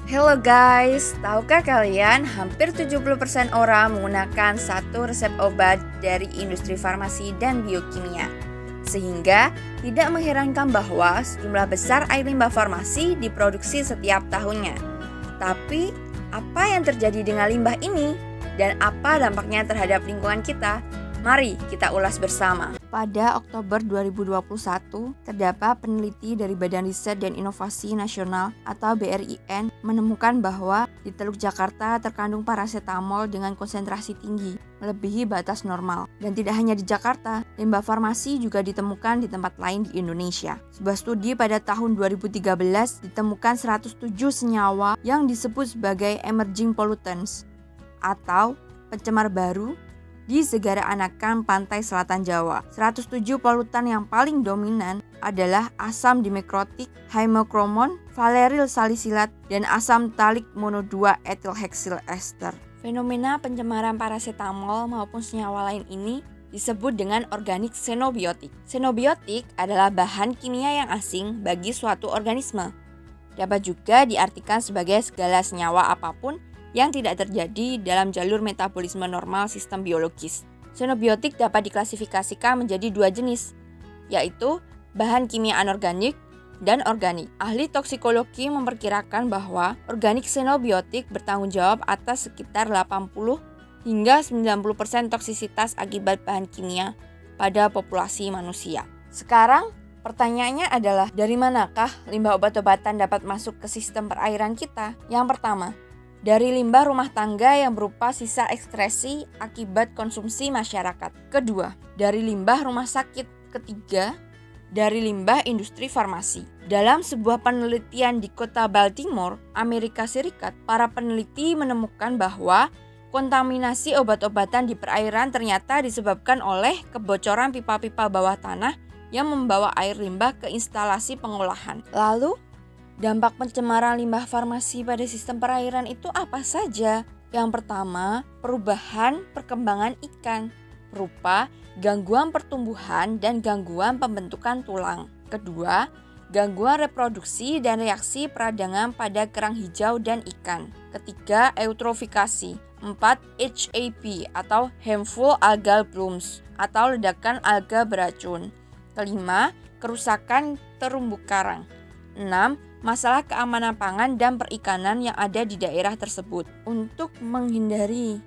Hello guys, tahukah kalian hampir 70% orang menggunakan satu resep obat dari industri farmasi dan biokimia. Sehingga tidak mengherankan bahwa sejumlah besar air limbah farmasi diproduksi setiap tahunnya. Tapi, apa yang terjadi dengan limbah ini? Dan apa dampaknya terhadap lingkungan kita? Mari kita ulas bersama. Pada Oktober 2021, terdapat peneliti dari Badan Riset dan Inovasi Nasional atau BRIN menemukan bahwa di Teluk Jakarta terkandung parasetamol dengan konsentrasi tinggi, melebihi batas normal. Dan tidak hanya di Jakarta, limbah farmasi juga ditemukan di tempat lain di Indonesia. Sebuah studi pada tahun 2013 ditemukan 107 senyawa yang disebut sebagai emerging pollutants atau pencemar baru di Segara Anakan Pantai Selatan Jawa. 107 polutan yang paling dominan adalah asam dimekrotik, hemochromon, valeryl salisilat, dan asam talik mono 2 etilheksil ester. Fenomena pencemaran parasetamol maupun senyawa lain ini disebut dengan organik xenobiotik. Xenobiotik adalah bahan kimia yang asing bagi suatu organisme. Dapat juga diartikan sebagai segala senyawa apapun yang tidak terjadi dalam jalur metabolisme normal sistem biologis. Xenobiotik dapat diklasifikasikan menjadi dua jenis, yaitu bahan kimia anorganik dan organik. Ahli toksikologi memperkirakan bahwa organik xenobiotik bertanggung jawab atas sekitar 80 hingga 90% toksisitas akibat bahan kimia pada populasi manusia. Sekarang, pertanyaannya adalah dari manakah limbah obat-obatan dapat masuk ke sistem perairan kita? Yang pertama, dari limbah rumah tangga yang berupa sisa ekskresi akibat konsumsi masyarakat. Kedua, dari limbah rumah sakit. Ketiga, dari limbah industri farmasi. Dalam sebuah penelitian di kota Baltimore, Amerika Serikat, para peneliti menemukan bahwa kontaminasi obat-obatan di perairan ternyata disebabkan oleh kebocoran pipa-pipa bawah tanah yang membawa air limbah ke instalasi pengolahan. Lalu, dampak pencemaran limbah farmasi pada sistem perairan itu apa saja? Yang pertama, perubahan perkembangan ikan berupa gangguan pertumbuhan dan gangguan pembentukan tulang. Kedua, gangguan reproduksi dan reaksi peradangan pada kerang hijau dan ikan. Ketiga, eutrofikasi. 4. HAP atau harmful algal blooms atau ledakan alga beracun. Kelima, kerusakan terumbu karang. 6. Masalah keamanan pangan dan perikanan yang ada di daerah tersebut. Untuk menghindari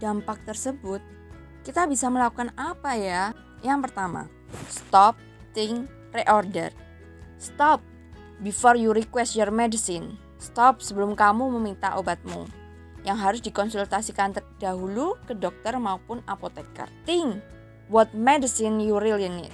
dampak tersebut, kita bisa melakukan apa ya? Yang pertama, stop, think, reorder. Stop before you request your medicine. Stop sebelum kamu meminta obatmu, yang harus dikonsultasikan terdahulu ke dokter maupun apoteker. Think what medicine you really need.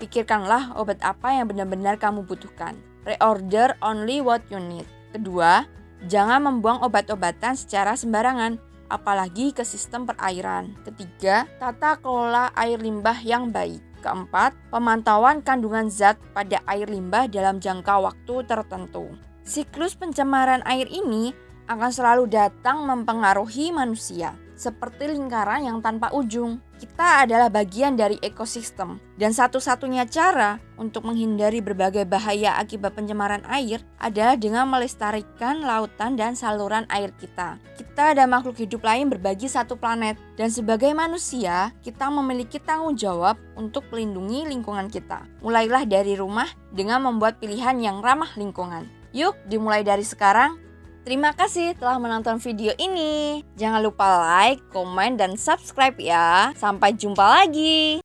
Pikirkanlah obat apa yang benar-benar kamu butuhkan. Reorder only what you need. Kedua, jangan membuang obat-obatan secara sembarangan, apalagi ke sistem perairan. Ketiga, tata kelola air limbah yang baik. Keempat, pemantauan kandungan zat pada air limbah dalam jangka waktu tertentu. Siklus pencemaran air ini akan selalu datang mempengaruhi manusia, seperti lingkaran yang tanpa ujung. Kita adalah bagian dari ekosistem, dan satu-satunya cara untuk menghindari berbagai bahaya akibat pencemaran air adalah dengan melestarikan lautan dan saluran air kita. Kita dan makhluk hidup lain berbagi satu planet, dan sebagai manusia, kita memiliki tanggung jawab untuk melindungi lingkungan kita. Mulailah dari rumah dengan membuat pilihan yang ramah lingkungan. Yuk, dimulai dari sekarang. Terima kasih telah menonton video ini. Jangan lupa like, komen, dan subscribe ya. Sampai jumpa lagi.